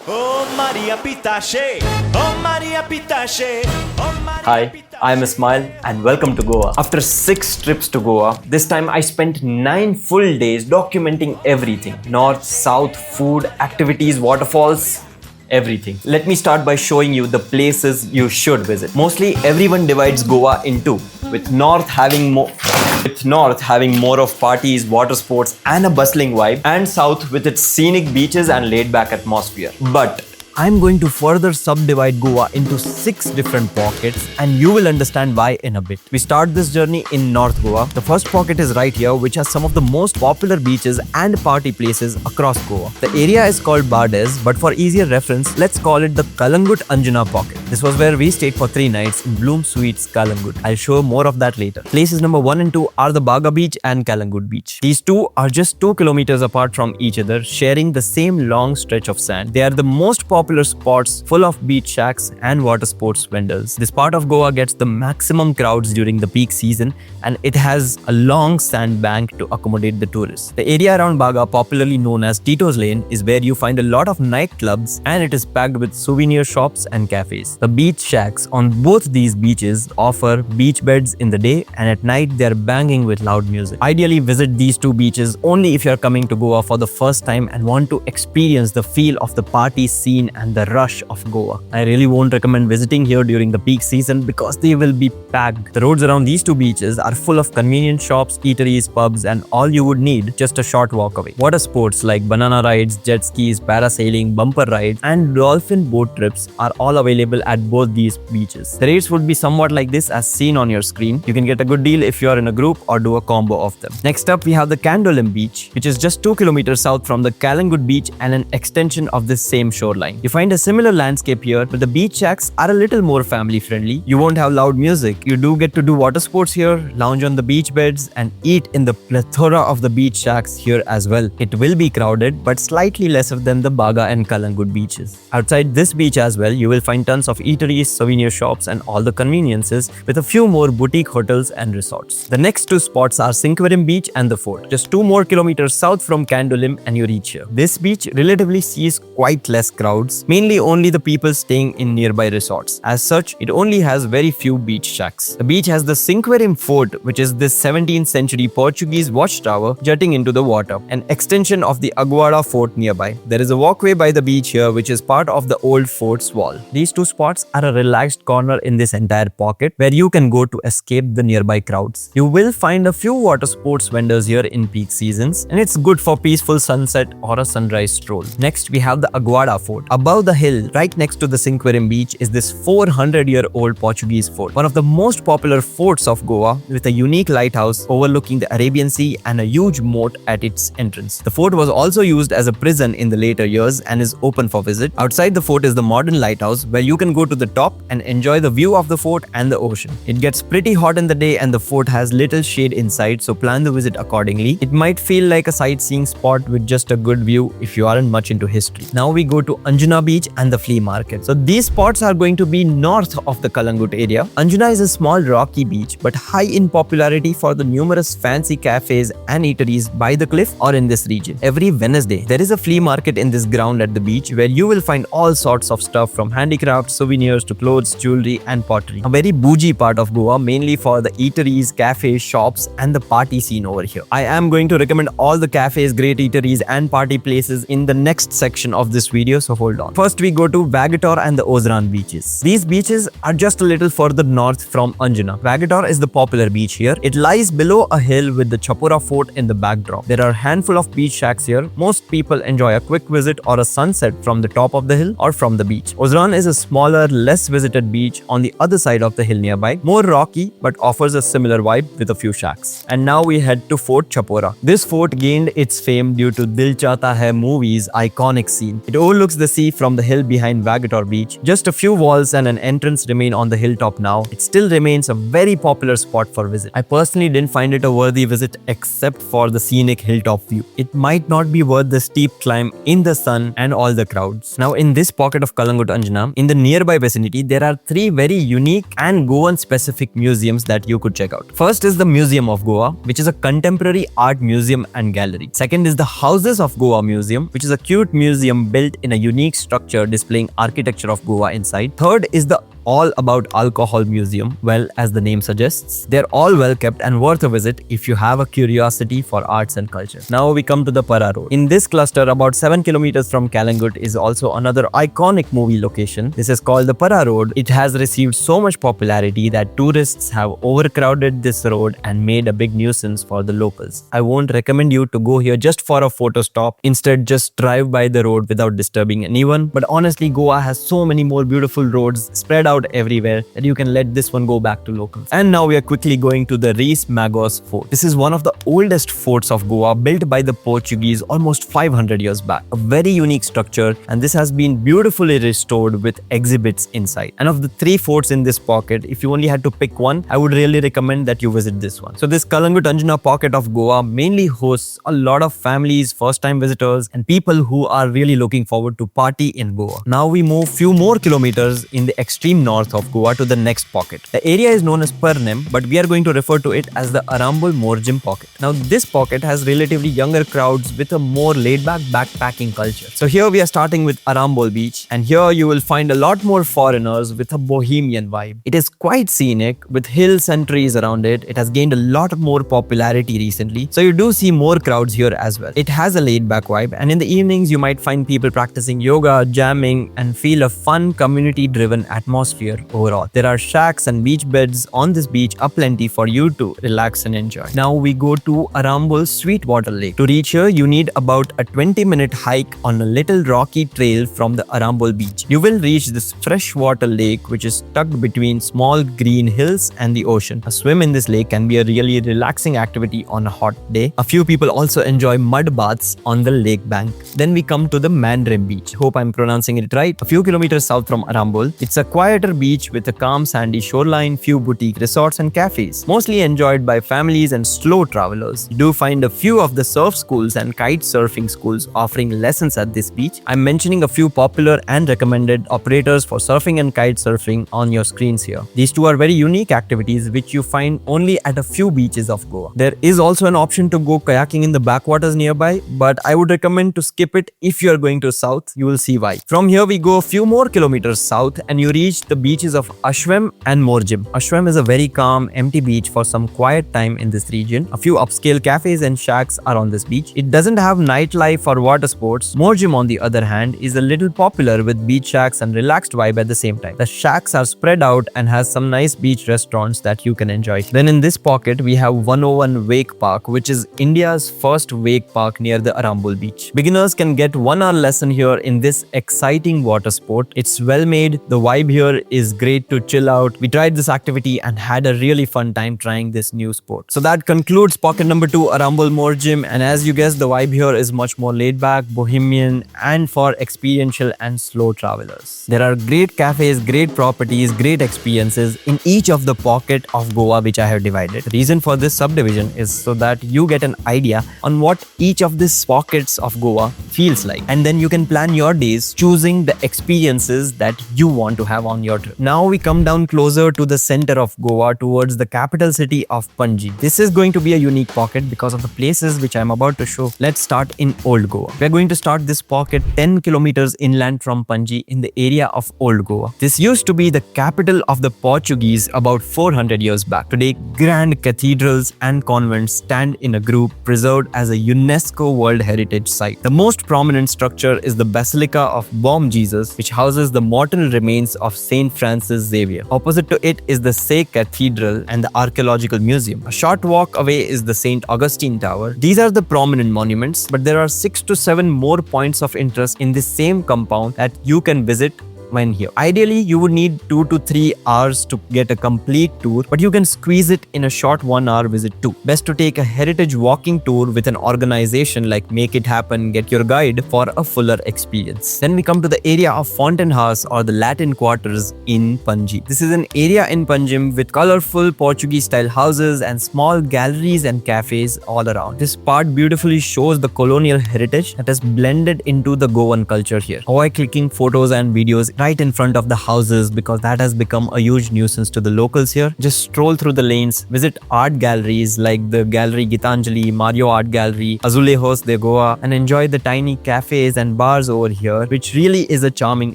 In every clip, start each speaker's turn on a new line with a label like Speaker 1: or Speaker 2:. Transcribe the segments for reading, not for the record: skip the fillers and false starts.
Speaker 1: Oh Maria Pitache, oh Maria Pitache, oh Maria
Speaker 2: Hi, I'm Ismail and welcome to Goa. After 6 trips to Goa, this time I spent 9 full days documenting everything. North, south, food, activities, waterfalls, everything. Let me start by showing you the places you should visit. Mostly everyone divides Goa in two, with North having more of parties, water sports and a bustling vibe, and South with its scenic beaches and laid-back atmosphere. But I'm going to further subdivide Goa into 6 different pockets and you will understand why in a bit. We start this journey in North Goa. The first pocket is right here, which has some of the most popular beaches and party places across Goa. The area is called Bades, but for easier reference, let's call it the Kalangut Anjuna pocket. This was where we stayed for 3 nights in Bloom Suites, Kalangut. I'll show more of that later. Places number 1 and 2 are the Baga beach and Kalangut beach. These two are just 2 kilometers apart from each other, sharing the same long stretch of sand. They are the most popular spots full of beach shacks and water sports vendors. This part of Goa gets the maximum crowds during the peak season and it has a long sand bank to accommodate the tourists. The area around Baga, popularly known as Tito's Lane, is where you find a lot of nightclubs and it is packed with souvenir shops and cafes. The beach shacks on both these beaches offer beach beds in the day and at night they are banging with loud music. Ideally, visit these 2 beaches only if you are coming to Goa for the first time and want to experience the feel of the party scene and the rush of Goa. I really won't recommend visiting here during the peak season because they will be packed. The roads around these 2 beaches are full of convenient shops, eateries, pubs and all you would need just a short walk away. Water sports like banana rides, jet skis, parasailing, bumper rides and dolphin boat trips are all available at both these beaches. The rates would be somewhat like this as seen on your screen. You can get a good deal if you are in a group or do a combo of them. Next up we have the Benaulim beach, which is just 2 kilometers south from the Kalangut beach and an extension of this same shoreline. You find a similar landscape here, but the beach shacks are a little more family friendly. You won't have loud music. You do get to do water sports here, lounge on the beach beds and eat in the plethora of the beach shacks here as well. It will be crowded but slightly lesser than the Baga and Kalangut beaches. Outside this beach as well, you will find tons of eateries, souvenir shops and all the conveniences with a few more boutique hotels and resorts. The next 2 spots are Sinquerim beach and the fort. Just 2 more kilometers south from Benaulim and you reach here. This beach relatively sees quite less crowds, mainly only the people staying in nearby resorts. As such, it only has very few beach shacks. The beach has the Sinquerim fort, which is this 17th century Portuguese watchtower jutting into the water, an extension of the Aguada fort nearby. There is a walkway by the beach here which is part of the old fort's wall. These 2 spots are a relaxed corner in this entire pocket where you can go to escape the nearby crowds. You will find a few water sports vendors here in peak seasons and it's good for peaceful sunset or a sunrise stroll. Next we have the Aguada fort. Above the hill, right next to the Sinquerim beach, is this 400-year-old Portuguese fort, one of the most popular forts of Goa with a unique lighthouse overlooking the Arabian Sea and a huge moat at its entrance. The fort was also used as a prison in the later years and is open for visit. Outside the fort is the modern lighthouse where you can go to the top and enjoy the view of the fort and the ocean. It gets pretty hot in the day and the fort has little shade inside, so plan the visit accordingly. It might feel like a sightseeing spot with just a good view if you aren't much into history. Now we go to Anjuna beach and the flea market. So these spots are going to be north of the Kalangut area. Anjuna is a small rocky beach but high in popularity for the numerous fancy cafes and eateries by the cliff or in this region. Every Wednesday, there is a flea market in this ground at the beach where you will find all sorts of stuff from handicrafts, souvenirs to clothes, jewelry and pottery. A very bougie part of Goa, mainly for the eateries, cafes, shops and the party scene over here. I am going to recommend all the cafes, great eateries and party places in the next section of this video, so hold on. First we go to Vagator and the Ozran beaches. These beaches are just a little further north from Anjuna. Vagator is the popular beach here. It lies below a hill with the Chapora fort in the backdrop. There are a handful of beach shacks here. Most people enjoy a quick visit or a sunset from the top of the hill or from the beach. Ozran is a smaller, less visited beach on the other side of the hill nearby, more rocky but offers a similar vibe with a few shacks. And now we head to Fort Chapora. This fort gained its fame due to Dil Chahta Hai movie's iconic scene. It overlooks the sea from the hill behind Vagator beach. Just a few walls and an entrance remain on the hilltop now. It still remains a very popular spot for visit. I personally didn't find it a worthy visit except for the scenic hilltop view. It might not be worth the steep climb in the sun and all the crowds. Now in this pocket of Kalangut Anjuna, in the nearby vicinity, there are 3 very unique and Goan specific museums that you could check out. First is the Museum of Goa, which is a contemporary art museum and gallery. Second is the Houses of Goa Museum, which is a cute museum built in a unique unique structure displaying architecture of Goa inside. Third is the all about alcohol museum. Well, as the name suggests, they're all well kept and worth a visit if you have a curiosity for arts and culture. Now we come to the Para Road. In this cluster, about 7 kilometers from Kalangut, is also another iconic movie location. This is called the Para Road. It has received so much popularity that tourists have overcrowded this road and made a big nuisance for the locals. I won't recommend you to go here just for a photo stop. Instead, just drive by the road without disturbing anyone. But honestly, Goa has so many more beautiful roads spread out everywhere that you can let this one go back to locals. And now we are quickly going to the Reis Magos Fort. This is one of the oldest forts of Goa, built by the Portuguese almost 500 years back. A very unique structure, and this has been beautifully restored with exhibits inside. And of the 3 forts in this pocket, if you only had to pick one, I would really recommend that you visit this one. So this Kalangut Anjuna pocket of Goa mainly hosts a lot of families, first-time visitors, and people who are really looking forward to party in Goa. Now we move few more kilometers in the extreme north of Goa to the next pocket. The area is known as Pernem, but we are going to refer to it as the Arambol Morjim pocket. Now this pocket has relatively younger crowds with a more laid-back backpacking culture. So here we are starting with Arambol beach, and here you will find a lot more foreigners with a bohemian vibe. It is quite scenic with hills and trees around it. It has gained a lot more popularity recently, so you do see more crowds here as well. It has a laid-back vibe, and in the evenings you might find people practicing yoga, jamming, and feel a fun community-driven atmosphere overall. There are shacks and beach beds on this beach aplenty for you to relax and enjoy. Now we go to Arambol Sweetwater Lake. To reach here, you need about a 20-minute hike on a little rocky trail from the Arambol beach. You will reach this freshwater lake which is tucked between small green hills and the ocean. A swim in this lake can be a really relaxing activity on a hot day. A few people also enjoy mud baths on the lake bank. Then we come to the Mandrim beach. Hope I'm pronouncing it right. A few kilometers south from Arambol. It's a quieter beach with a calm sandy shoreline, few boutique resorts and cafes, mostly enjoyed by families and slow travelers. You do find a few of the surf schools and kite surfing schools offering lessons at this beach. I'm mentioning a few popular and recommended operators for surfing and kite surfing on your screens here. These two are very unique activities which you find only at a few beaches of Goa. There is also an option to go kayaking in the backwaters nearby, but I would recommend to skip it if you are going to south. You will see why. From here we go a few more kilometers south and you reach the beaches of Ashwem and Morjim. Ashwem is a very calm, empty beach for some quiet time in this region. A few upscale cafes and shacks are on this beach. It doesn't have nightlife or water sports. Morjim, on the other hand, is a little popular with beach shacks and relaxed vibe at the same time. The shacks are spread out and has some nice beach restaurants that you can enjoy. Then in this pocket, we have 101 Wake Park, which is India's first wake park near the Arambol beach. Beginners can get 1 hour lesson here in this exciting water sport. It's well made. The vibe here is great to chill out. We tried this activity and had a really fun time trying this new sport. So that concludes pocket number 2, Arambol Morjim, and as you guessed, the vibe here is much more laid back, bohemian, and for experiential and slow travelers. There are great cafes, great properties, great experiences in each of the pocket of Goa which I have divided. The reason for this subdivision is so that you get an idea on what each of these pockets of Goa feels like, and then you can plan your days choosing the experiences that you want to have on your trip. Now we come down closer to the center of Goa towards the capital city of Panjim. This is going to be a unique pocket because of the places which I am about to show. Let's start in Old Goa. We are going to start this pocket 10 kilometers inland from Panji in the area of Old Goa. This used to be the capital of the Portuguese about 400 years back. Today, grand cathedrals and convents stand in a group preserved as a UNESCO World Heritage Site. The most prominent structure is the Basilica of Bom Jesus, which houses the mortal remains of Saint Francis Xavier. Opposite to it is the Say Cathedral and the Archaeological Museum. A short walk away is the St. Augustine Tower. These are the prominent monuments, but there are 6 to 7 more points of interest in the same compound that you can visit when here. Ideally, you would need 2 to 3 hours to get a complete tour, but you can squeeze it in a short 1 hour visit too. Best to take a heritage walking tour with an organization like Make It Happen, Get Your Guide for a fuller experience. Then we come to the area of Fountain House or the Latin Quarters in Panji. This is an area in Panjim with colorful Portuguese style houses and small galleries and cafes all around. This part beautifully shows the colonial heritage that has blended into the Goan culture here. Avoid clicking photos and videos right in front of the houses because that has become a huge nuisance to the locals here. Just stroll through the lanes, visit art galleries like the Gallery Gitanjali, Mario Art Gallery, Azulejos de Goa, and enjoy the tiny cafes and bars over here, which really is a charming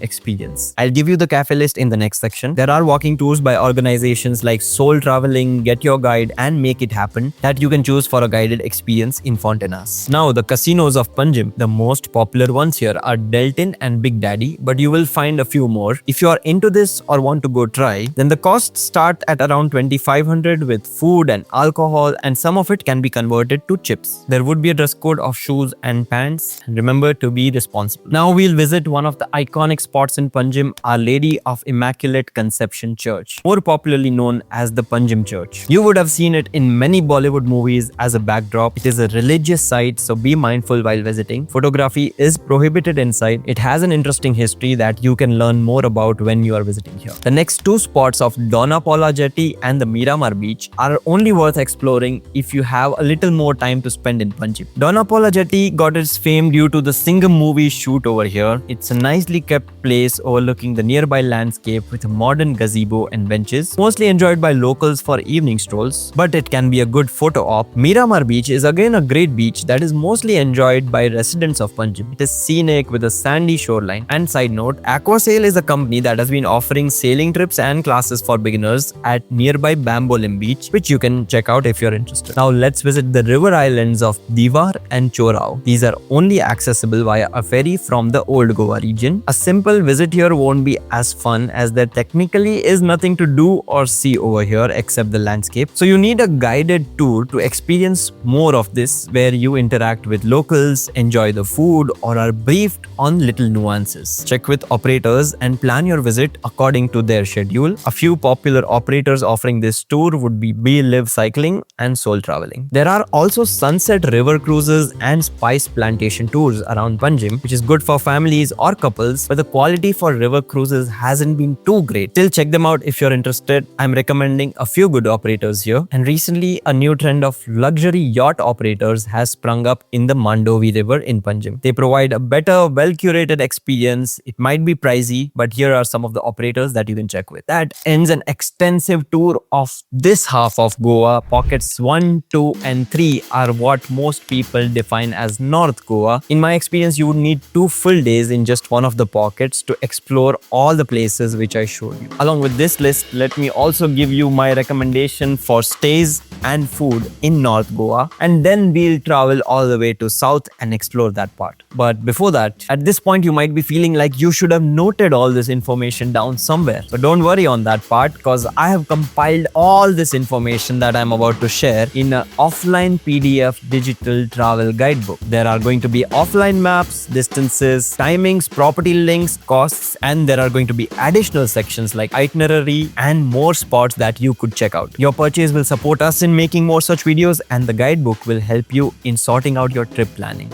Speaker 2: experience. I'll give you the cafe list in the next section. There are walking tours by organizations like Soul Traveling, Get Your Guide, and Make It Happen that you can choose for a guided experience in Fontenas. Now, the casinos of Panjim, the most popular ones here are Deltin and Big Daddy, but you will find a few more. If you are into this or want to go try, then the costs start at around 2500 with food and alcohol, and some of it can be converted to chips. There would be a dress code of shoes and pants, and remember to be responsible. Now we'll visit one of the iconic spots in Panjim, Our Lady of Immaculate Conception Church, more popularly known as the Panjim Church. You would have seen it in many Bollywood movies as a backdrop. It is a religious site, so be mindful while visiting. Photography is prohibited inside. It has an interesting history that you can learn more about when you are visiting here. The next two spots of Dona Paula Jetty and the Miramar Beach are only worth exploring if you have a little more time to spend in Panjim. Dona Paula Jetty got its fame due to the Singham movie shoot over here. It's a nicely kept place overlooking the nearby landscape with a modern gazebo and benches, mostly enjoyed by locals for evening strolls, but it can be a good photo op. Miramar Beach is again a great beach that is mostly enjoyed by residents of Panjim. It is scenic with a sandy shoreline. And side note, Aquasail is a company that has been offering sailing trips and classes for beginners at nearby Benaulim beach, which you can check out if you're interested. Now let's visit the river islands of Divar and Chorao. These are only accessible via a ferry from the Old Goa region. A simple visit here won't be as fun as there technically is nothing to do or see over here except the landscape. So you need a guided tour to experience more of this, where you interact with locals, enjoy the food, or are briefed on little nuances. Check with operators and plan your visit according to their schedule. A few popular operators offering this tour would be Be Live Cycling and Soul Traveling. There are also sunset river cruises and spice plantation tours around Panjim, which is good for families or couples, but the quality for river cruises hasn't been too great. Still check them out if you're interested. I'm recommending a few good operators here. And recently, a new trend of luxury yacht operators has sprung up in the Mandovi River in Panjim. They provide a better, well-curated experience. It might be pricey, but here are some of the operators that you can check with. That ends an extensive tour of this half of Goa. Pockets 1, 2, and 3 are what most people define as North Goa. In my experience, you would need 2 full days in just one of the pockets to explore all the places which I showed you. Along with this list, let me also give you my recommendation for stays and food in North Goa, and then we'll travel all the way to South and explore that part. But before that, at this point you might be feeling like you should have noted all this information down somewhere. But don't worry on that part, because I have compiled all this information that I'm about to share in an offline PDF digital travel guidebook. There are going to be offline maps, distances, timings, property links, costs, and there are going to be additional sections like itinerary and more spots that you could check out. Your purchase will support us in making more such videos, and the guidebook will help you in sorting out your trip planning.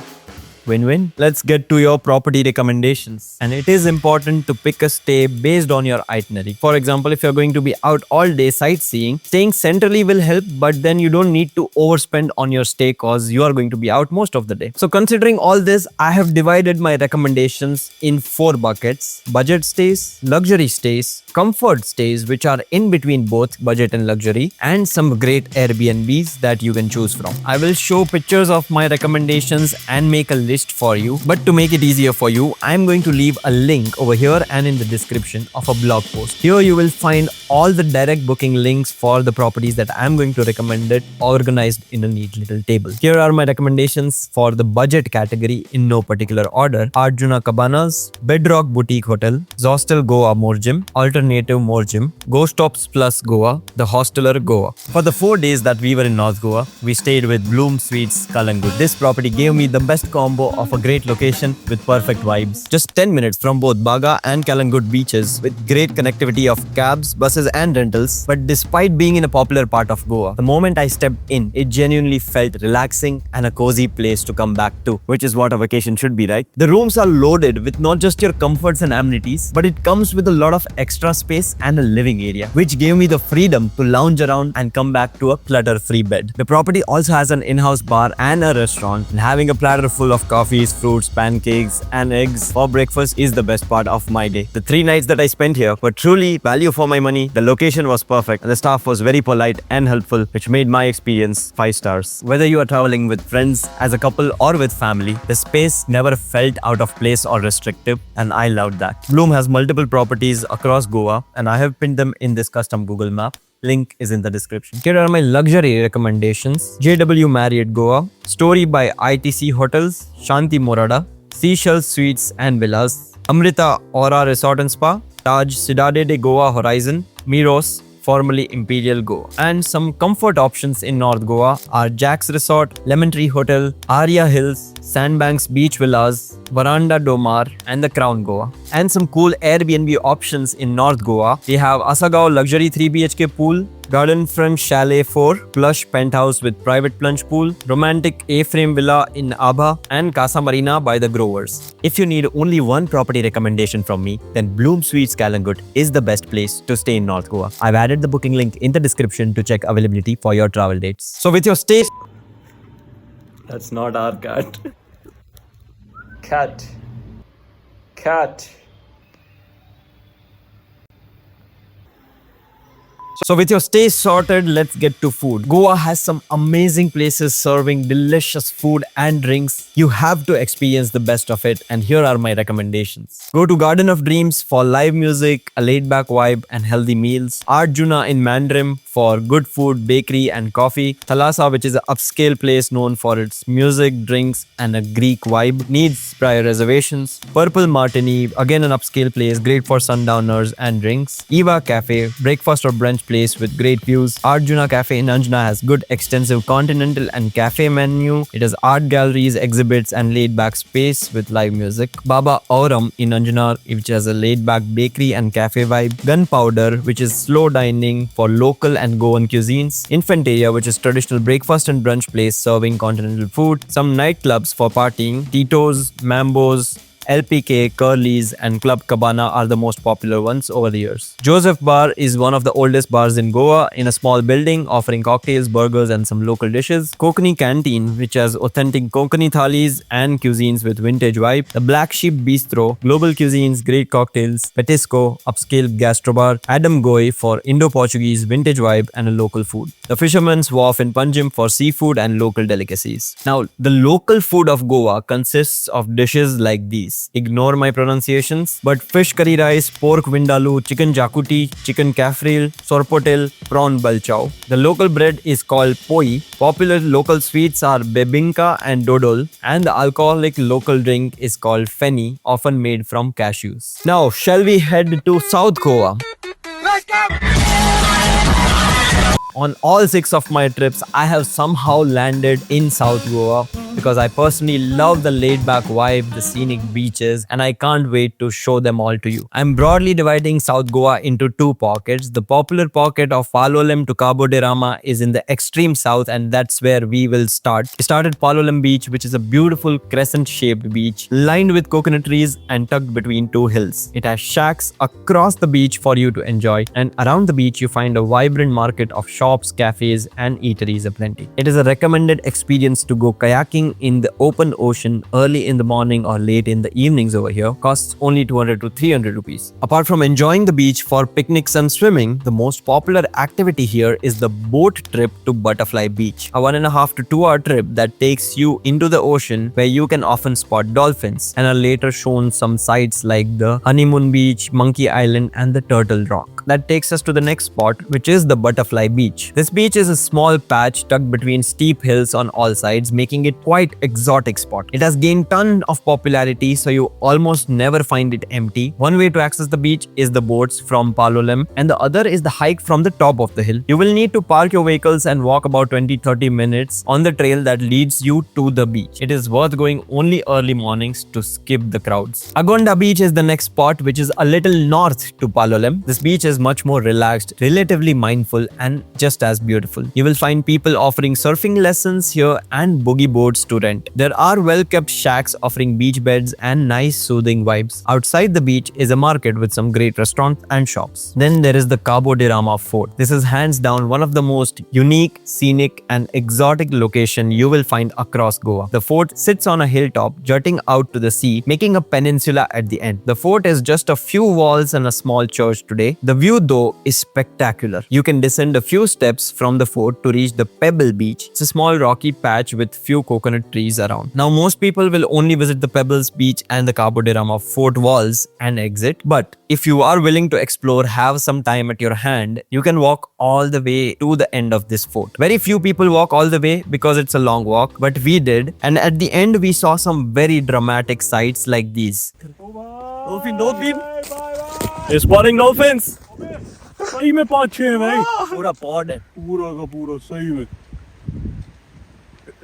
Speaker 2: Win-win. Let's get to your property recommendations. And it is important to pick a stay based on your itinerary. For example, if you're going to be out all day sightseeing, staying centrally will help, but then you don't need to overspend on your stay cause you are going to be out most of the day. So considering all this, I have divided my recommendations in 4 buckets: budget stays, luxury stays, comfort stays, which are in between both budget and luxury, and some great Airbnbs that you can choose from. I will show pictures of my recommendations and make a list for you, but to make it easier for you, I'm going to leave a link over here and in the description of a blog post. Here you will find all the direct booking links for the properties that I'm going to recommend it, organized in a neat little table. Here are my recommendations for the budget category in no particular order: Anjuna Cabanas, Bedrock Boutique Hotel, Hostel Goa Morjim, Alternative Morjim, Go Stops Plus Goa, The Hosteler Goa. For the 4 days that we were in North Goa, we stayed with Bloom Suites Kalangut. This property gave me the best combo of a great location with perfect vibes. Just 10 minutes from both Baga and Kalangut beaches, with great connectivity of cabs, buses and rentals. But despite being in a popular part of Goa, the moment I stepped in, it genuinely felt relaxing and a cozy place to come back to, which is what a vacation should be, right? The rooms are loaded with not just your comforts and amenities, but it comes with a lot of extra space and a living area, which gave me the freedom to lounge around and come back to a clutter-free bed. The property also has an in-house bar and a restaurant, and having a platter full of coffees, fruits, pancakes, and eggs for breakfast is the best part of my day. The 3 nights that I spent here were truly value for my money. The location was perfect, and the staff was very polite and helpful, which made my experience 5 stars. Whether you are traveling with friends, as a couple, or with family, the space never felt out of place or restrictive, and I loved that. Bloom has multiple properties across Goa, and I have pinned them in this custom Google map. Link is in the description. Here are my luxury recommendations. JW Marriott Goa, Story by ITC Hotels, Shanti Morada, Seashells Suites and Villas, Amrita Aura Resort and Spa, Taj Cidade de Goa Horizon, Miros, formerly Imperial Goa. And some comfort options in North Goa are Jack's Resort, Lemon Tree Hotel, Arya Hills, Sandbanks Beach Villas, Veranda Domar, and the Crown Goa. And some cool Airbnb options in North Goa. We have Asagao Luxury 3 BHK Pool, Garden Front Chalet 4, plush penthouse with private plunge pool, romantic A-frame villa in Abha, and Casa Marina by the Grovers. If you need only one property recommendation from me, then Bloom Suites Kalangut is the best place to stay in North Goa. I've added the booking link in the description to check availability for your travel dates. So with your stay... That's not our cat. Cat. Cat. So with your stay sorted, let's get to food. Goa has some amazing places serving delicious food and drinks. You have to experience the best of it, and here are my recommendations. Go to Garden of Dreams for live music, a laid-back vibe and healthy meals. Anjuna in Mandrim for good food, bakery and coffee. Thalassa, which is an upscale place known for its music, drinks and a Greek vibe, needs prior reservations. Purple Martini, again an upscale place, great for sundowners and drinks. Eva Cafe, breakfast or brunch place with great views. Arjuna Cafe in Anjuna has good extensive continental and cafe menu. It has art galleries, exhibits and laid-back space with live music. Baba Auram in Anjuna, which has a laid-back bakery and cafe vibe. Gunpowder, which is slow dining for local and Goan cuisines. Infanteria, which is traditional breakfast and brunch place serving continental food. Some nightclubs for partying. Tito's, Mambo's, LPK, Curly's and Club Cabana are the most popular ones over the years. Joseph Bar is one of the oldest bars in Goa, in a small building offering cocktails, burgers and some local dishes. Konkani Canteen, which has authentic Konkani thalis and cuisines with vintage vibe. The Black Sheep Bistro, global cuisines, great cocktails. Petisco, upscale gastrobar. Adam Goy for Indo-Portuguese vintage vibe and a local food. The Fisherman's Wharf in Panjim for seafood and local delicacies. Now, the local food of Goa consists of dishes like these. Ignore my pronunciations, but fish curry rice, pork vindaloo, chicken jakuti, chicken kafril, sorpotel, prawn balchao. The local bread is called poi. Popular local sweets are bebinka and dodol, and the alcoholic local drink is called feni, often made from cashews. Now, shall we head to South Goa? Let's go! On all 6 of my trips, I have somehow landed in South Goa because I personally love the laid-back vibe, the scenic beaches, and I can't wait to show them all to you. I'm broadly dividing South Goa into 2 pockets. The popular pocket of Palolem to Cabo de Rama is in the extreme south, and that's where we will start. We start at Palolem Beach, which is a beautiful crescent-shaped beach lined with coconut trees and tucked between 2 hills. It has shacks across the beach for you to enjoy, and around the beach you find a vibrant market of shops, cafes and eateries aplenty. It is a recommended experience to go kayaking in the open ocean early in the morning or late in the evenings over here. Costs only 200 to 300 rupees. Apart from enjoying the beach for picnics and swimming, the most popular activity here is the boat trip to Butterfly Beach, a 1.5 to 2 hour trip that takes you into the ocean where you can often spot dolphins and are later shown some sites like the Honeymoon Beach, Monkey Island and the Turtle Rock. That takes us to the next spot, which is the Butterfly Beach. This beach is a small patch tucked between steep hills on all sides, making it quite exotic spot. It has gained ton of popularity, so you almost never find it empty. One way to access the beach is the boats from Palolem, and the other is the hike from the top of the hill. You will need to park your vehicles and walk about 20-30 minutes on the trail that leads you to the beach. It is worth going only early mornings to skip the crowds. Agonda Beach is the next spot, which is a little north to Palolem. This beach is much more relaxed, relatively mindful and just as beautiful. You will find people offering surfing lessons here and boogie boards to rent. There are well-kept shacks offering beach beds and nice soothing vibes. Outside the beach is a market with some great restaurants and shops. Then there is the Cabo de Rama fort. This is hands down one of the most unique, scenic and exotic location you will find across Goa. The fort sits on a hilltop jutting out to the sea, making a peninsula at the end. The fort is just a few walls and a small church today. The view though is spectacular. You can descend a few steps from the fort to reach the Pebble Beach. It's a small rocky patch with few coconut trees around. Now most people will only visit the Pebbles Beach and the Cabo de Rama fort walls and exit. But if you are willing to explore, have some time at your hand, you can walk all the way to the end of this fort. Very few people walk all the way because it's a long walk, but we did. And at the end we saw some very dramatic sights like these. Dolphin! Spotting dolphins!
Speaker 3: सही में 5-6 है भाई
Speaker 2: पूरा pod है
Speaker 3: पूरा का पूरा सही में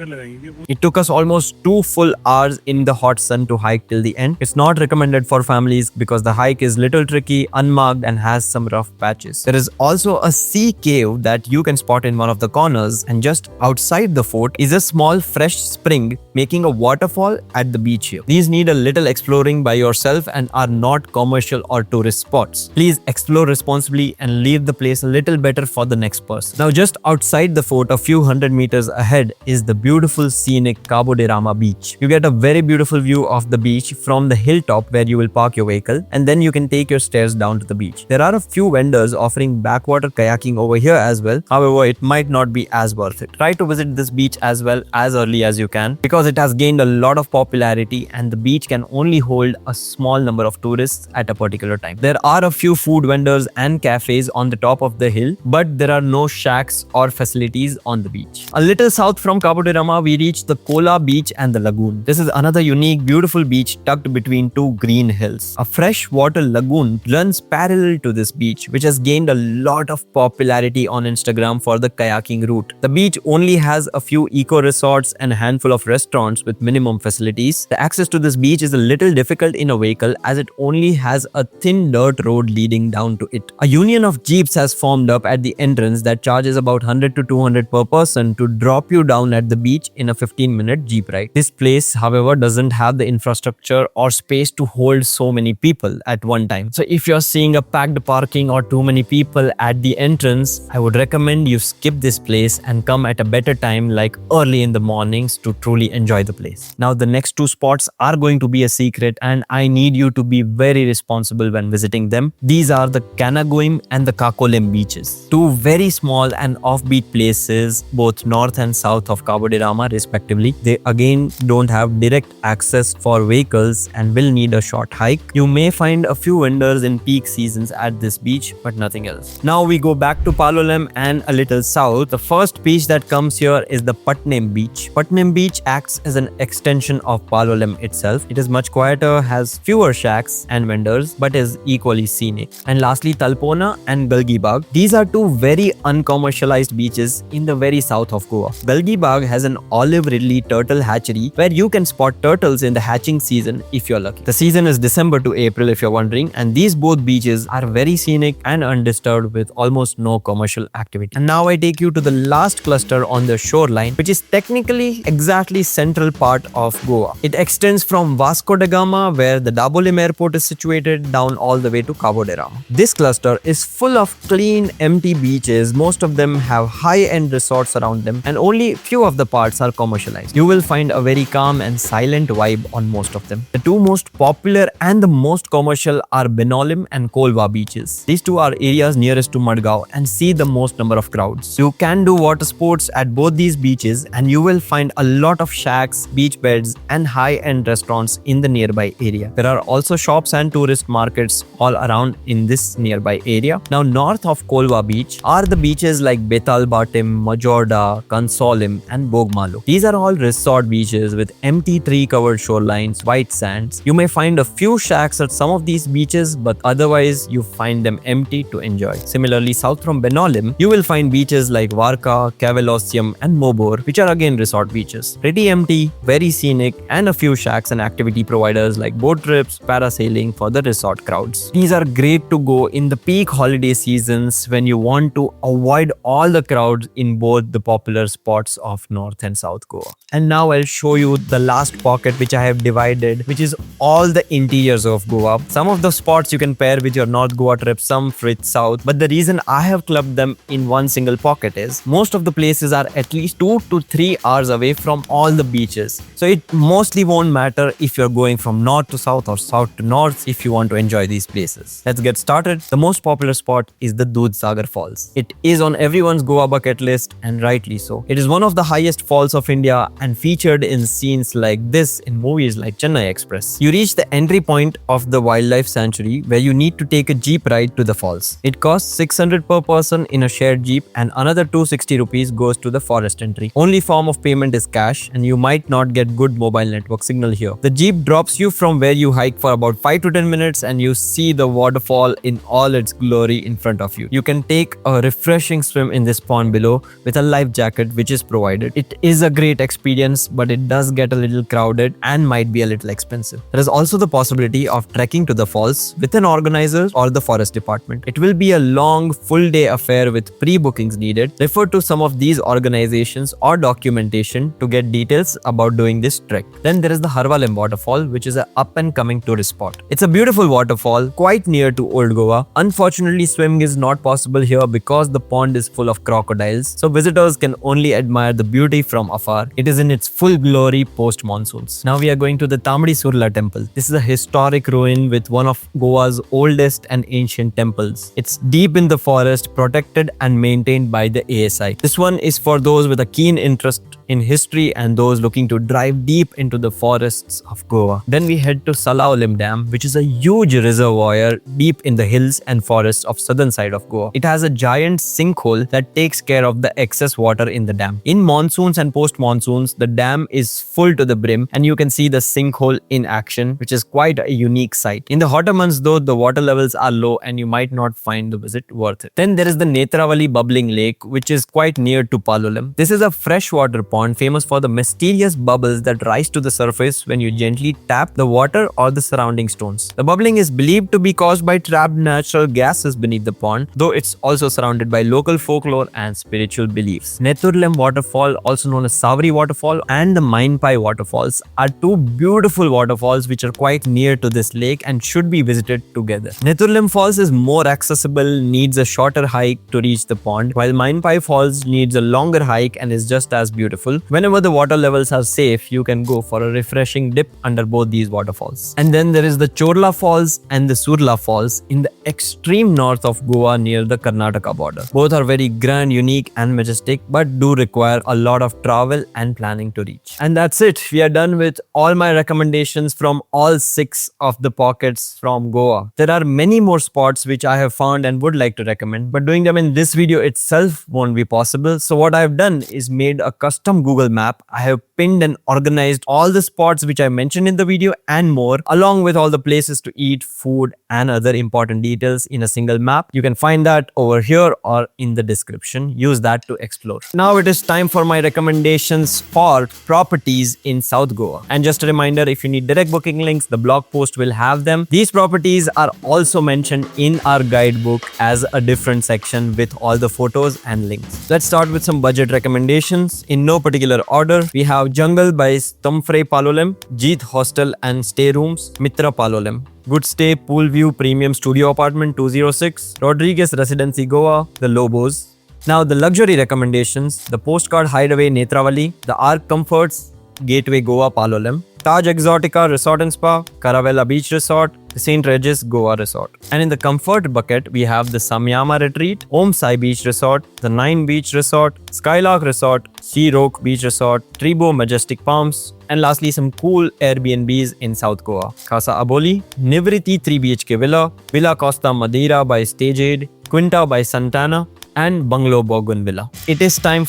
Speaker 2: It took us almost 2 full hours in the hot sun to hike till the end. It's not recommended for families because the hike is little tricky, unmarked and has some rough patches. There is also a sea cave that you can spot in one of the corners, and just outside the fort is a small fresh spring making a waterfall at the beach here. These need a little exploring by yourself and are not commercial or tourist spots. Please explore responsibly and leave the place a little better for the next person. Now just outside the fort, a few hundred meters ahead, is the beautiful scenic Cabo de Rama beach. You get a very beautiful view of the beach from the hilltop where you will park your vehicle, and then you can take your stairs down to the beach. There are a few vendors offering backwater kayaking over here as well. However, it might not be as worth it. Try to visit this beach as well as early as you can because it has gained a lot of popularity and the beach can only hold a small number of tourists at a particular time. There are a few food vendors and cafes on the top of the hill, but there are no shacks or facilities on the beach. A little south from Cabo de Rama, we reach the Kola beach and the lagoon. This is another unique, beautiful beach tucked between two green hills. A freshwater lagoon runs parallel to this beach, which has gained a lot of popularity on Instagram for the kayaking route. The beach only has a few eco resorts and a handful of restaurants with minimum facilities. The access to this beach is a little difficult in a vehicle as it only has a thin dirt road leading down to it. A union of jeeps has formed up at the entrance that charges about 100 to 200 per person to drop you down at the beach in a 15-minute jeep ride. This place, however, doesn't have the infrastructure or space to hold so many people at one time. So if you're seeing a packed parking or too many people at the entrance, I would recommend you skip this place and come at a better time like early in the mornings to truly enjoy the place. Now the next two spots are going to be a secret and I need you to be very responsible when visiting them. These are the Canagoim and the Palolem beaches. Two very small and offbeat places, both north and south of Cabo de Rama respectively. They again don't have direct access for vehicles and will need a short hike. You may find a few vendors in peak seasons at this beach, but nothing else. Now we go back to Palolem and a little south. The first beach that comes here is the Putnam Beach. Putnam Beach acts as an extension of Palolem itself. It is much quieter, has fewer shacks and vendors, but is equally scenic. And lastly, Talpona and Galgibag. These are two very uncommercialized beaches in the very south of Goa. Galgibag has an olive ridley turtle hatchery where you can spot turtles in the hatching season if you're lucky. The season is December to April if you're wondering, and these both beaches are very scenic and undisturbed with almost no commercial activity. And now I take you to the last cluster on the shoreline, which is technically exactly central part of Goa. It extends from Vasco da Gama, where the Dabolim airport is situated, down all the way to Cabo de Rama. This cluster is full of clean, empty beaches. Most of them have high-end resorts around them, and only few of the parts are commercialized. You will find a very calm and silent vibe on most of them. The two most popular and the most commercial are Benaulim and Kolva beaches. These two are areas nearest to Madgaon and see the most number of crowds. You can do water sports at both these beaches and you will find a lot of shacks, beach beds and high-end restaurants in the nearby area. There are also shops and tourist markets all around in this nearby area. Now north of Kolva beach are the beaches like Betal Batim, Majorda, Consolim and Bogmalo. These are all resort beaches with empty tree-covered shorelines, white sands. You may find a few shacks at some of these beaches, but otherwise you find them empty to enjoy. Similarly, south from Benaulim, you will find beaches like Varca, Cavelosium and Mobor, which are again resort beaches. Pretty empty, very scenic, and a few shacks and activity providers like boat trips, parasailing for the resort crowds. These are great to go in the peak holiday seasons when you want to avoid all the crowds in both the popular spots of North North and South Goa. And now I'll show you the last pocket which I have divided, which is all the interiors of Goa. Some of the spots you can pair with your North Goa trip, some with South, but the reason I have clubbed them in one single pocket is most of the places are at least 2 to 3 hours away from all the beaches. So it mostly won't matter if you're going from north to south or south to north if you want to enjoy these places. Let's get started. The most popular spot is the Dudhsagar Falls. It is on everyone's Goa bucket list, and rightly so. It is one of the highest falls of India and featured in scenes like this in movies like Chennai Express. You reach the entry point of the wildlife sanctuary where you need to take a jeep ride to the falls. It costs 600 per person in a shared jeep and another 260 rupees goes to the forest entry. Only form of payment is cash and you might not get good mobile network signal here. The jeep drops you from where you hike for about 5 to 10 minutes and you see the waterfall in all its glory in front of you. You can take a refreshing swim in this pond below with a life jacket which is provided. It is a great experience, but it does get a little crowded and might be a little expensive. There is also the possibility of trekking to the falls with an organizer or the forest department. It will be a long full day affair with pre-bookings needed. Refer to some of these organizations or documentation to get details about doing this trek. Then there is the Palolem waterfall, which is an up and coming tourist spot. It's a beautiful waterfall quite near to Old Goa. Unfortunately, swimming is not possible here because the pond is full of crocodiles, so visitors can only admire the beauty from afar. It is in its full glory post monsoons. Now we are going to the Tamdi Surla temple. This is a historic ruin with one of Goa's oldest and ancient temples. It's deep in the forest, protected and maintained by the ASI. This one is for those with a keen interest in history and those looking to drive deep into the forests of Goa. Then we head to Palolem Dam, which is a huge reservoir deep in the hills and forests of southern side of Goa. It has a giant sinkhole that takes care of the excess water in the dam. In monsoons and post monsoons, the dam is full to the brim and you can see the sinkhole in action, which is quite a unique sight. In the hotter months though, the water levels are low and you might not find the visit worth it. Then there is the Netravali bubbling lake, which is quite near to Palolem. This is a freshwater pond famous for the mysterious bubbles that rise to the surface when you gently tap the water or the surrounding stones. The bubbling is believed to be caused by trapped natural gases beneath the pond, though it's also surrounded by local folklore and spiritual beliefs. Neturlem waterfall, also known as Savri waterfall, and the Mainpai waterfalls are two beautiful waterfalls which are quite near to this lake and should be visited together. Neturlem Falls is more accessible, needs a shorter hike to reach the pond, while Mainpai Falls needs a longer hike and is just as beautiful. Whenever the water levels are safe, you can go for a refreshing dip under both these waterfalls. And then there is the Chorla Falls and the Surla Falls in the extreme north of Goa near the Karnataka border. Both are very grand, unique and majestic, but do require a lot of travel and planning to reach. And that's it. We are done with all my recommendations from all 6 of the pockets from Goa. There are many more spots which I have found and would like to recommend, but doing them in this video itself won't be possible. So what I have done is made a custom Google map. I have pinned and organized all the spots which I mentioned in the video and more, along with all the places to eat, food and other important details in a single map. You can find that over here or in the description. Use that to explore. Now it is time for my recommendations for properties in South Goa. And just a reminder, if you need direct booking links, the blog post will have them. These properties are also mentioned in our guidebook as a different section with all the photos and links. Let's start with some budget recommendations. In no particular order, we have Jungle by Stumfrey Palolem, Jeet Hostel and Stay Rooms, Mitra Palolem, Good Stay Pool View Premium Studio Apartment 206, Rodriguez Residency Goa, The Lobos. Now the luxury recommendations, the Postcard Hideaway Netravali, the Arc Comforts, Gateway Goa Palolem, Taj Exotica Resort and Spa, Caravella Beach Resort, the St. Regis Goa Resort. And in the comfort bucket, we have the Samyama Retreat, Om Sai Beach Resort, the Nine Beach Resort, Skylark Resort, Sea Rock Beach Resort, Tribo Majestic Palms, and lastly some cool Airbnbs in South Goa. Casa Aboli, Nivriti 3 BHK Villa, Villa Costa Madeira by Stageade, Quinta by Santana, and Bungalow Bougainvillea. It is time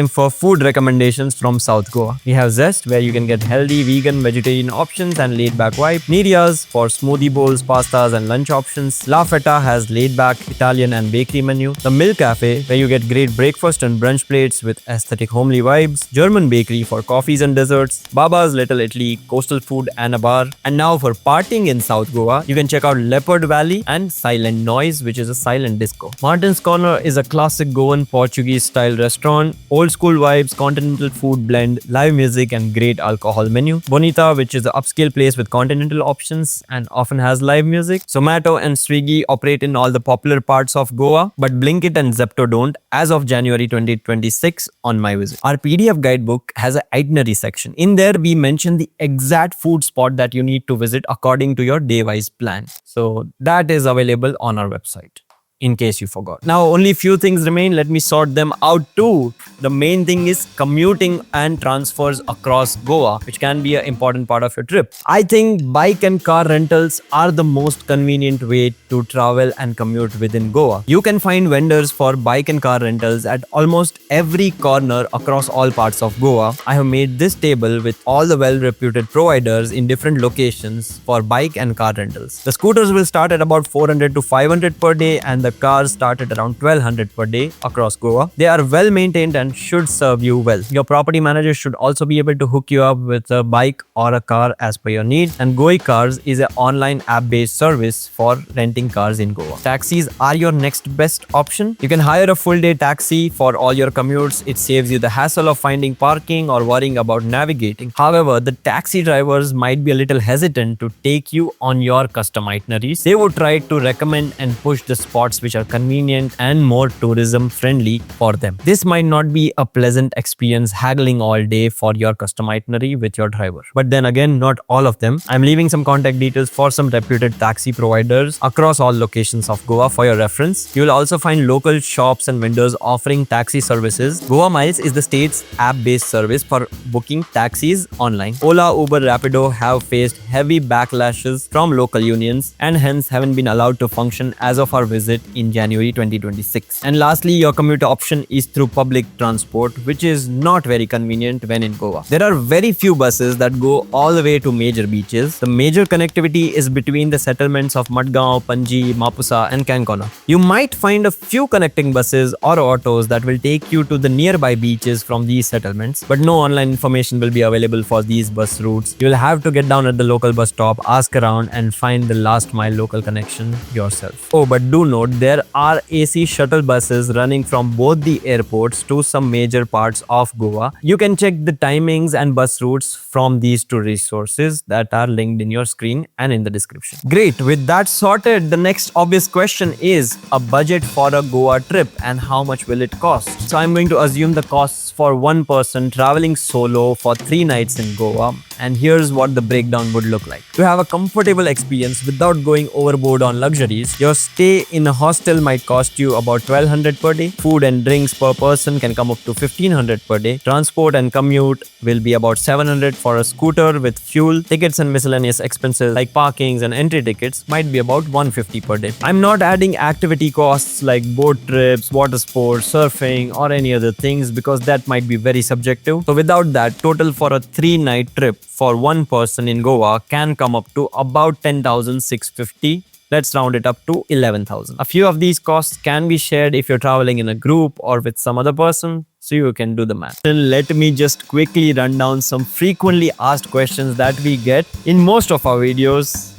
Speaker 2: for food recommendations from South Goa. We have Zest, where you can get healthy vegan, vegetarian options and laid-back vibe. Niria's for smoothie bowls, pastas and lunch options. La Feta has laid-back Italian and bakery menu. The Milk Cafe, where you get great breakfast and brunch plates with aesthetic homely vibes. German Bakery for coffees and desserts. Baba's Little Italy, coastal food and a bar. And now for partying in South Goa, you can check out Leopard Valley and Silent Noise, which is a silent disco. Martin's Corner is a classic Goan Portuguese style restaurant Old school vibes, continental food blend, live music and great alcohol menu. Bonita, which is an upscale place with continental options and often has live music. Zomato and Swiggy operate in all the popular parts of Goa, but Blinkit and Zepto don't as of January 2026 on my visit. Our PDF guidebook has an itinerary section. In there, we mention the exact food spot that you need to visit according to your day-wise plan. So that is available on our website, in case you forgot. Now only few things remain. Let me sort them out too. The main thing is commuting and transfers across Goa, which can be an important part of your trip. I think bike and car rentals are the most convenient way to travel and commute within Goa. You can find vendors for bike and car rentals at almost every corner across all parts of Goa. I have made this table with all the well-reputed providers in different locations for bike and car rentals. The scooters will start at about 400 to 500 per day and the cars start at around 1200 per day across Goa. They are well maintained and should serve you well. Your property manager should also be able to hook you up with a bike or a car as per your need. And Goi Cars is an online app-based service for renting cars in Goa. Taxis are your next best option. You can hire a full-day taxi for all your commutes. It saves you the hassle of finding parking or worrying about navigating. However, the taxi drivers might be a little hesitant to take you on your custom itineraries. They would try to recommend and push the spots which are convenient and more tourism friendly for them. This might not be a pleasant experience haggling all day for your custom itinerary with your driver. But then again, not all of them. I'm leaving some contact details for some reputed taxi providers across all locations of Goa for your reference. You will also find local shops and vendors offering taxi services. Goa Miles is the state's app-based service for booking taxis online. Ola, Uber, Rapido have faced heavy backlashes from local unions and hence haven't been allowed to function as of our visit in January 2026. And lastly, your commute option is through public transport, which is not very convenient when in Goa. There are very few buses that go all the way to major beaches. The major connectivity is between the settlements of Madgaon, Panji, Mapusa and Kankona. You might find a few connecting buses or autos that will take you to the nearby beaches from these settlements, but no online information will be available for these bus routes. You will have to get down at the local bus stop, ask around and find the last mile local connection yourself. Oh, but do note, there are AC shuttle buses running from both the airports to some major parts of Goa. You can check the timings and bus routes from these two resources that are linked in your screen and in the description. Great, with that sorted, the next obvious question is a budget for a Goa trip and how much will it cost? So I'm going to assume the costs for one person traveling solo for 3 nights in Goa, and here's what the breakdown would look like. To have a comfortable experience without going overboard on luxuries, your stay in a hostel might cost you about 1200 per day. Food and drinks per person can come up to 1500 per day. Transport and commute will be about 700 for a scooter with fuel. Tickets and miscellaneous expenses like parkings and entry tickets might be about 150 per day. I'm not adding activity costs like boat trips, water sports, surfing or any other things because that might be very subjective. So without that, total for a 3-night trip for one person in Goa can come up to about 10,650. Let's round it up to 11,000. A few of these costs can be shared if you're traveling in a group or with some other person, so you can do the math. Then let me just quickly run down some frequently asked questions that we get in most of our videos.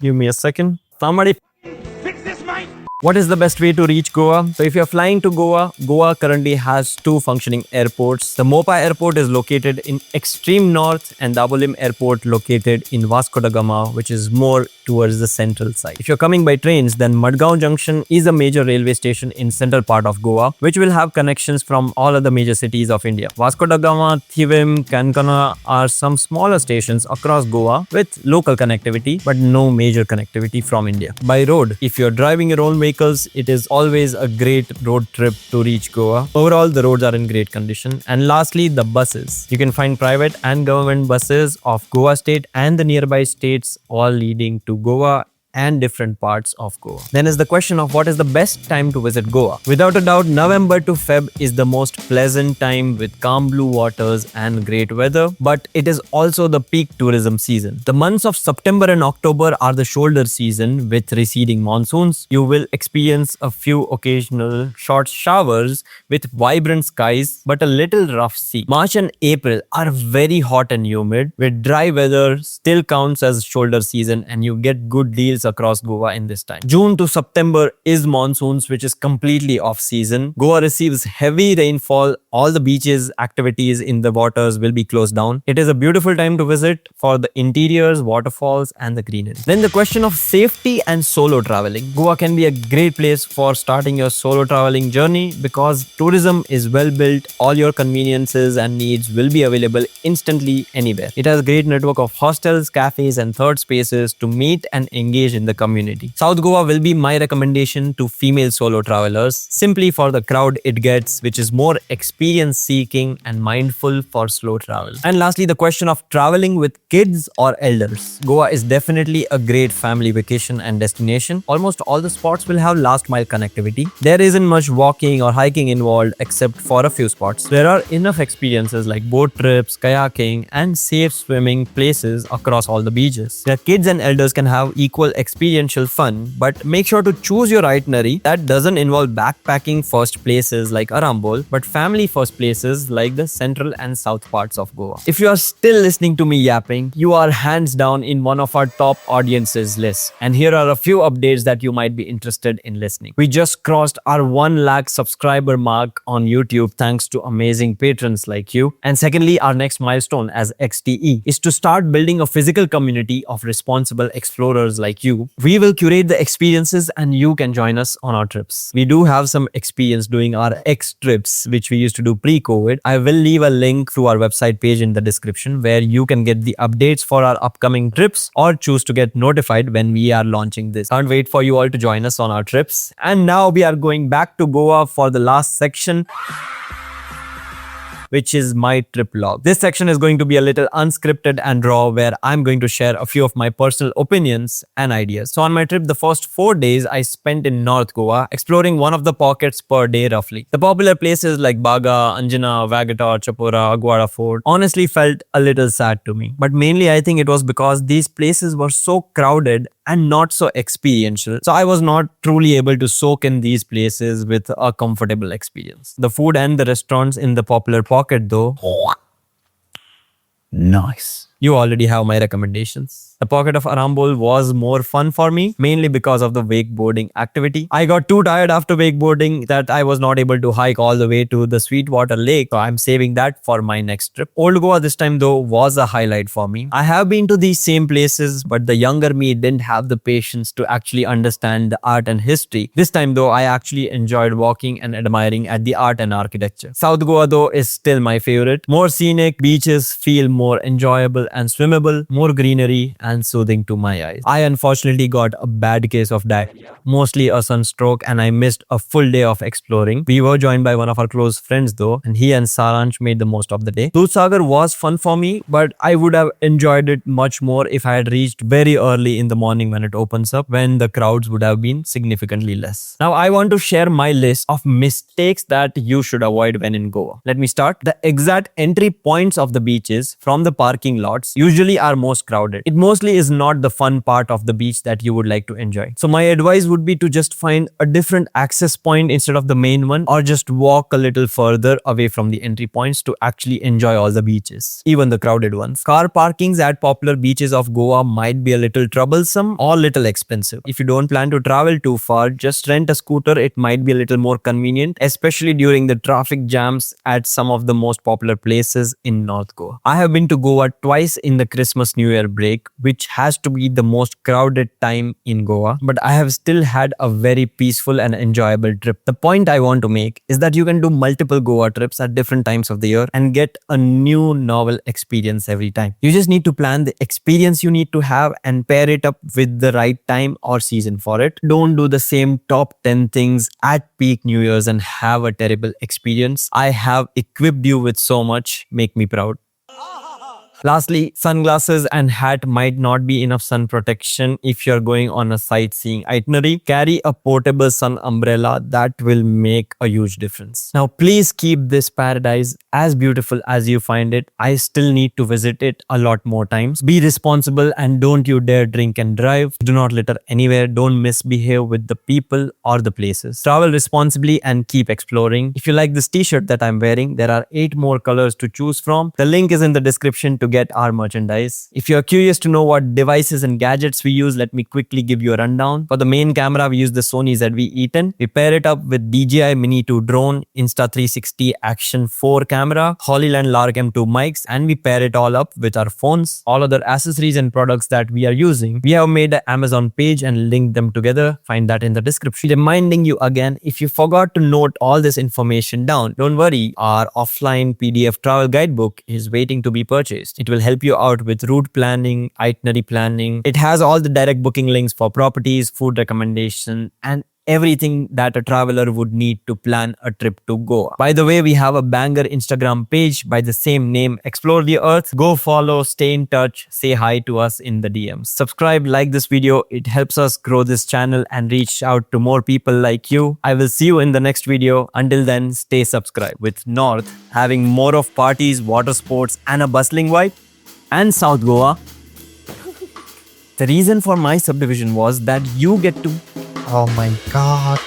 Speaker 2: Give me a second. Somebody fix this mic! What is the best way to reach Goa? So if you're flying to Goa, Goa currently has 2 functioning airports. The Mopa airport is located in extreme north and the Palolem airport located in Vasco da Gama, which is more towards the central side. If you're coming by trains, then Madgaon Junction is a major railway station in central part of Goa, which will have connections from all other major cities of India. Vasco da Gama, Thivim, Kankana are some smaller stations across Goa with local connectivity, but no major connectivity from India. By road, if you're driving your own vehicles, it is always a great road trip to reach Goa. Overall, the roads are in great condition. And lastly, the buses. You can find private and government buses of Goa state and the nearby states, all leading to Goa and different parts of Goa. Then is the question of what is the best time to visit Goa. Without a doubt, November to Feb is the most pleasant time with calm blue waters and great weather, but it is also the peak tourism season. The months of September and October are the shoulder season with receding monsoons. You will experience a few occasional short showers with vibrant skies, but a little rough sea. March and April are very hot and humid, with dry weather still counts as shoulder season and you get good deals across Goa in this time. June to September is monsoons, which is completely off season. Goa receives heavy rainfall. All the beaches, activities in the waters will be closed down. It is a beautiful time to visit for the interiors, waterfalls and the greenery. Then the question of safety and solo traveling. Goa can be a great place for starting your solo traveling journey because tourism is well built. All your conveniences and needs will be available instantly anywhere. It has a great network of hostels, cafes and third spaces to meet and engage in the community. South Goa will be my recommendation to female solo travelers simply for the crowd it gets, which is more experience seeking and mindful for slow travel. And lastly, the question of traveling with kids or elders. Goa is definitely a great family vacation and destination. Almost all the spots will have last mile connectivity. There isn't much walking or hiking involved except for a few spots. There are enough experiences like boat trips, kayaking and safe swimming places across all the beaches. Where kids and elders can have equal experiential fun, but make sure to choose your itinerary that doesn't involve backpacking first places like Arambol, but family first places like the central and south parts of Goa. If you are still listening to me yapping, you are hands down in one of our top audiences list. And here are a few updates that you might be interested in listening. We just crossed our 1 lakh subscriber mark on YouTube thanks to amazing patrons like you. And secondly, our next milestone as XTE is to start building a physical community of responsible explorers like you. We will curate the experiences and you can join us on our trips. We do have some experience doing our X trips, which we used to do pre-COVID. I will leave a link through our website page in the description where you can get the updates for our upcoming trips or choose to get notified when we are launching this. Can't wait for you all to join us on our trips. And now we are going back to Goa for the last section, which is my trip log. This section is going to be a little unscripted and raw where I'm going to share a few of my personal opinions and ideas. So on my trip, the first 4 days I spent in North Goa, exploring one of the pockets per day roughly. The popular places like Baga, Anjuna, Vagata, Chapora, Aguada Fort honestly felt a little sad to me. But mainly I think it was because these places were so crowded and not so experiential. So I was not truly able to soak in these places with a comfortable experience. The food and the restaurants in the popular pocket though, nice. You already have my recommendations. The pocket of Arambol was more fun for me, mainly because of the wakeboarding activity. I got too tired after wakeboarding that I was not able to hike all the way to the Sweetwater Lake, so I'm saving that for my next trip. Old Goa this time though was a highlight for me. I have been to these same places, but the younger me didn't have the patience to actually understand the art and history. This time though, I actually enjoyed walking and admiring at the art and architecture. South Goa though is still my favorite. More scenic, beaches feel more enjoyable and swimmable, more greenery and soothing to my eyes. I unfortunately got a bad case of diarrhea, mostly a sunstroke, and I missed a full day of exploring. We were joined by one of our close friends though, and he and Saransh made the most of the day. Dudhsagar was fun for me, but I would have enjoyed it much more if I had reached very early in the morning when it opens up, when the crowds would have been significantly less. Now I want to share my list of mistakes that you should avoid when in Goa. Let me start. The exact entry points of the beaches from the parking lots usually are most crowded. It mostly is not the fun part of the beach that you would like to enjoy. So my advice would be to just find a different access point instead of the main one, or just walk a little further away from the entry points to actually enjoy all the beaches, even the crowded ones. Car parkings at popular beaches of Goa might be a little troublesome or little expensive. If you don't plan to travel too far, just rent a scooter. It might be a little more convenient, especially during the traffic jams at some of the most popular places in North Goa. I have been to Goa twice in the Christmas New Year break, which has to be the most crowded time in Goa, but I have still had a very peaceful and enjoyable trip. The point I want to make is that you can do multiple Goa trips at different times of the year and get a new novel experience every time. You just need to plan the experience you need to have and pair it up with the right time or season for it. Don't do the same top 10 things at peak New Year's and have a terrible experience. I have equipped you with so much. Make me proud. Lastly, sunglasses and hat might not be enough sun protection if you're going on a sightseeing itinerary. Carry a portable sun umbrella. That will make a huge difference. Now, please keep this paradise as beautiful as you find it. I still need to visit it a lot more times. Be responsible and don't you dare drink and drive. Do not litter anywhere. Don't misbehave with the people or the places. Travel responsibly and keep exploring. If you like this t-shirt that I'm wearing, there are 8 more colors to choose from. The link is in the description to to get our merchandise. If you're curious to know what devices and gadgets we use, let me quickly give you a rundown. For the main camera, we use the Sony ZV-E10. We pair it up with DJI Mini 2 drone, Insta360 Action 4 camera, Holyland Lark M2 mics, and we pair it all up with our phones. All other accessories and products that we are using, we have made an Amazon page and linked them together. Find that in the description. Reminding you again, if you forgot to note all this information down, don't worry, our offline PDF travel guidebook is waiting to be purchased. It will help you out with route planning, itinerary planning. It has all the direct booking links for properties, food recommendation, and everything that a traveler would need to plan a trip to Goa. By the way, we have a banger Instagram page by the same name, Explore the Earth. Go follow, stay in touch, say hi to us in the DMs. Subscribe, like this video. It helps us grow this channel and reach out to more people like you. I will see you in the next video. Until then, stay subscribed. With North having more of parties, water sports, and a bustling vibe, and South Goa, the reason for my subdivision was that you get to...
Speaker 4: Oh my god.